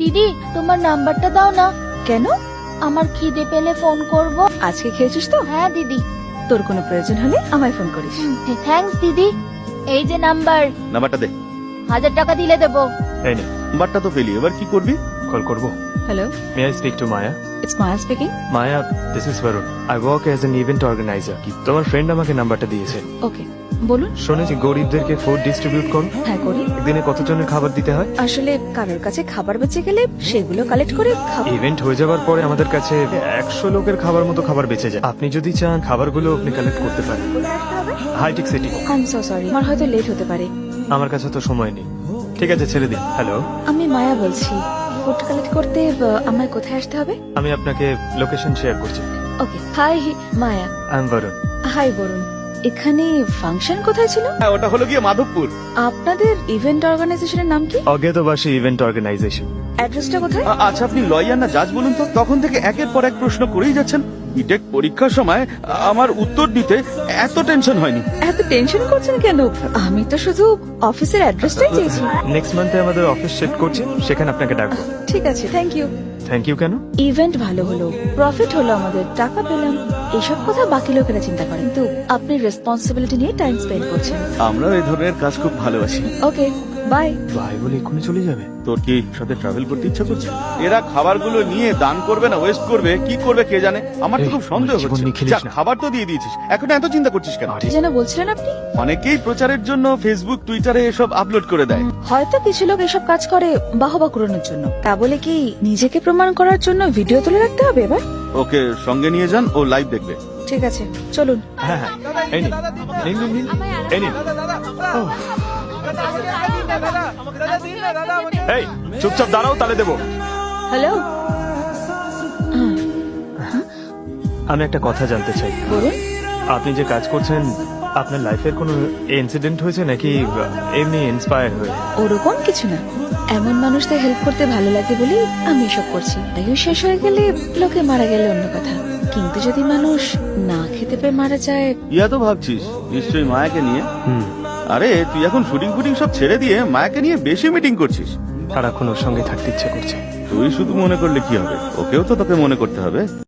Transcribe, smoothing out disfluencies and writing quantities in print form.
দিদি তোমার নাম্বারটা দাও না। কেন? আমার খিদে পেলে ফোন করব। আজকে খেয়েছিস তো? হ্যাঁ দিদি। তোর কোনো প্রয়োজন হলে আমায় ফোন করিস। থ্যাঙ্কস দিদি। এই যে নাম্বারটা দে। 1000 টাকা দিলে দেবো। এই নে, নাম্বারটা তো পেলি, এবার কি করবি? কল করবো। Hello, may I speak to Maya? It's Maya speaking. Maya, this is Varun. I work as an event organiser. তোমার ফ্রেন্ড আমাকে নাম্বারটা দিয়েছে। ওকে, বলুন। শুনেছি গরিবদেরকে ফুড ডিস্ট্রিবিউট করো। হ্যাঁ করি। একদিনে কতজনের খাবার দিতে হয়? আসলে কারোর কাছে খাবার বেঁচে গেলে সেগুলো কালেক্ট করে খাবো। ইভেন্ট হয়ে যাওয়ার পরে আমাদের কাছে 100 লোকের খাবার মতো খাবার বেঁচে যায়। আপনি যদি চান খাবারগুলো আপনি কালেক্ট করতে পারেন। হাইটেক City. I am so sorry, আমার হয়তো লেট হতে পারে। আমার কাছে তো সময় নেই। ঠিক আছে, ছেড়ে দিন। হ্যালো, আমি মায়া বলছি। ফুড কালেক্ট করতে আমায় কোথায় আসতে হবে? আমি আপনাকে লোকেশন শেয়ার করছি। Okay, hi Maya. I am Varun. Hi Varun. এখানে ফাংশন কোথায় ছিল? হ্যাঁ, ওটা হলো গিয়ে মাধবপুর। আপনাদের ইভেন্ট অর্গানাইজেশনের নাম কি? অজ্ঞাতবাসী ইভেন্ট অর্গানাইজেশন। অ্যাড্রেসটা কোথায়? আচ্ছা, আপনি লয়ার না জাজ বলুন তো? তখন থেকে একের পর এক প্রশ্ন করেই যাচ্ছেন। বিটেক পরীক্ষার সময় আমার উত্তর দিতে এত টেনশন হয়নি। এত টেনশন করছেন কেন? আমি তো শুধু অফিসের অ্যাড্রেসটাই চেয়েছি। নেক্সট মান্থে আমাদের অফিস সেট করছি, সেখানে আপনাকে ডাকবো। ঠিক আছে, থ্যাংক ইউ। থ্যাংক ইউ কেন? ইভেন্ট ভালো হলো, প্রফিট হলো, আমাদের টাকা পেলাম, এইসব কথা বাকি লোকেরা চিন্তা করেন, কিন্তু আপনি রেসপন্সিবিলিটি নিয়ে টাইম স্পেন্ড করছেন। আমরাও এই ধরনের কাজ খুব ভালোবাসি। ওকে, বাই। ভাই বলে এক্ষুনি চলে যাবে? তোর কি সাথে ট্রাভেল করতে ইচ্ছা করছে? এরা খাবারগুলো নিয়ে দান করবে না ওয়েস্ট করবে, কি করবে কে জানে। আমার তো এই, খুব সন্দেহ আমার জীবন হচ্ছে। নিয়ে খেলিস যা, না। খাবার তো দিয়ে দিয়েছিস, এখন এত চিন্তা করছিস কেন? আরে, যেন বলছিলেন আপনি? অনেকেই প্রচারের জন্য ফেসবুক টুইটারে এসব আপলোড করে দেয়। হয়তো কিছু লোক এসব কাজ করে বাহবা কুড়ানোর জন্য, তা বলে কি নিজেকে প্রমাণ করার জন্য ভিডিও তুলে রাখতে হবে এবার? ওকে সঙ্গে নিয়ে যান, ও লাইভ দেখবে। ঠিক আছে, চলুন। হ্যাঁ হ্যাঁ, এই নিন, নিন নিন নিন, এই নিন। ওহ, এই চুপচাপ দাঁড়াও, তাহলে দেবো। হ্যালো, আমি একটা কথা জানতে চাই। বলুন। আপনি যে কাজ করছেন, আপনার লাইফের কোনো ইনসিডেন্ট হয়েছে নাকি এমনি ইন্সপায়ার হয়ে? ওরকম কিছু না, এমন মানুষদের হেল্প করতে ভালো লাগে বলেই আমি এসব করছি। আয়ু শেষ হয়ে গেলে, লোকে মারা গেলে অন্য কথা, কিন্তু যদি মানুষ না খেতে পেয়ে মারা যায়। ইয়া তো ভাবছিস নিশ্চয়ই মায়াকে নিয়ে। আরে তুই এখন শুটিং ফুটিং সব ছেড়ে দিয়ে মায়াকে নিয়ে বেশি মিটিং করছিস। সারাক্ষণ ওর সঙ্গে থাকতে ইচ্ছে করছে। তুই শুধু মনে করলে কি হবে, ওকেও তো তোকে মনে করতে হবে।